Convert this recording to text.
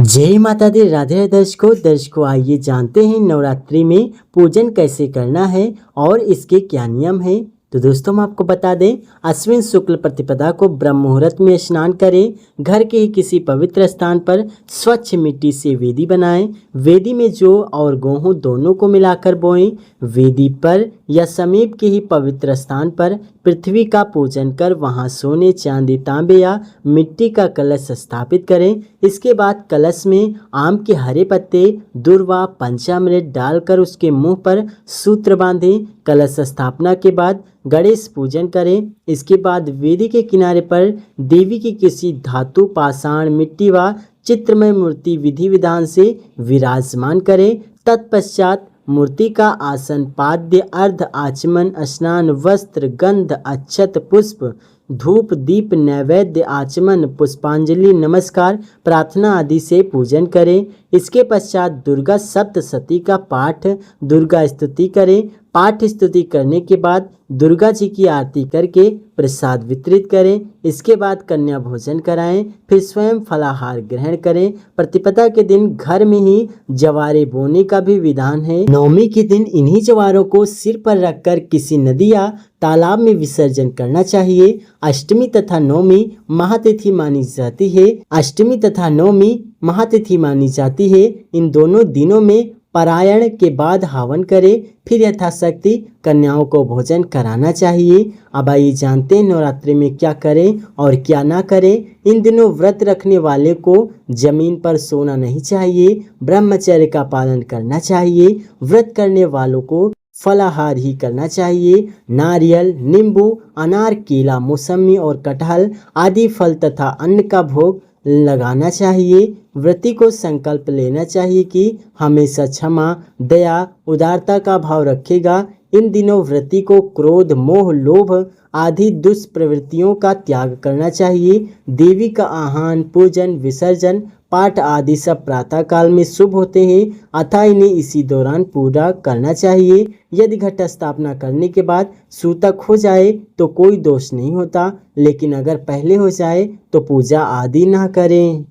जय माता दी। राधे दर्शकों आइए जानते हैं नवरात्रि में पूजन कैसे करना है और इसके क्या नियम है। तो दोस्तों हम आपको बता दें, अश्विन शुक्ल प्रतिपदा को ब्रह्म मुहूर्त में स्नान करें। घर के ही किसी पवित्र स्थान पर स्वच्छ मिट्टी से वेदी बनाएं। वेदी में जौ और गेहूं दोनों को मिलाकर बोएं। वेदी पर या समीप के ही पवित्र स्थान पर पृथ्वी का पूजन कर वहां सोने, चांदी, तांबे या मिट्टी का कलश स्थापित करें। इसके बाद कलश में आम के हरे पत्ते, दूर्वा, पंचामृत डालकर उसके मुंह पर सूत्र बांधें। कलश स्थापना के बाद गणेश पूजन करें। इसके बाद वेदी के किनारे पर देवी की किसी धातु, पाषाण, मिट्टी व चित्रमय मूर्ति विधि विधान से विराजमान करें। तत्पश्चात मूर्ति का आसन, पाद्य, अर्ध आचमन, स्नान, वस्त्र, गंध, अक्षत, पुष्प, धूप, दीप, नैवेद्य, आचमन, पुष्पांजलि, नमस्कार, प्रार्थना आदि से पूजन करें। इसके पश्चात दुर्गा सप्तशती का पाठ, दुर्गा स्तुति करें। पाठ स्तुति करने के बाद दुर्गा जी की आरती करके प्रसाद वितरित करें। इसके बाद कन्या भोजन कराएं, फिर स्वयं फलाहार ग्रहण करें। प्रतिपदा के दिन घर में ही जवारे बोने का भी विधान है। नवमी के दिन इन्हीं जवारों को सिर पर रखकर किसी नदी या तालाब में विसर्जन करना चाहिए। अष्टमी तथा नवमी महातिथि मानी जाती है। अष्टमी तथा नवमी महातिथि मानी जाती है। इन दोनों दिनों में पारायण के बाद हवन करें, फिर यथाशक्ति कन्याओं को भोजन कराना चाहिए। अब आइए जानते हैं नवरात्रि में क्या करें और क्या ना करें। इन दिनों व्रत रखने वाले को जमीन पर सोना नहीं चाहिए, ब्रह्मचर्य का पालन करना चाहिए। व्रत करने वालों को फलाहार ही करना चाहिए। नारियल, नींबू, अनार, केला, मौसमी और कटहल आदि फल तथा अन्न का भोग लगाना चाहिए। व्रती को संकल्प लेना चाहिए कि हमेशा क्षमा, दया, उदारता का भाव रखेगा। इन दिनों व्रती को क्रोध, मोह, लोभ आदि दुष्प्रवृत्तियों का त्याग करना चाहिए। देवी का आह्वान, पूजन, विसर्जन, पाठ आदि सब प्रातः काल में शुभ होते हैं, अतः इन्हें इसी दौरान पूरा करना चाहिए। यदि घट स्थापना करने के बाद सूतक हो जाए तो कोई दोष नहीं होता, लेकिन अगर पहले हो जाए तो पूजा आदि ना करें।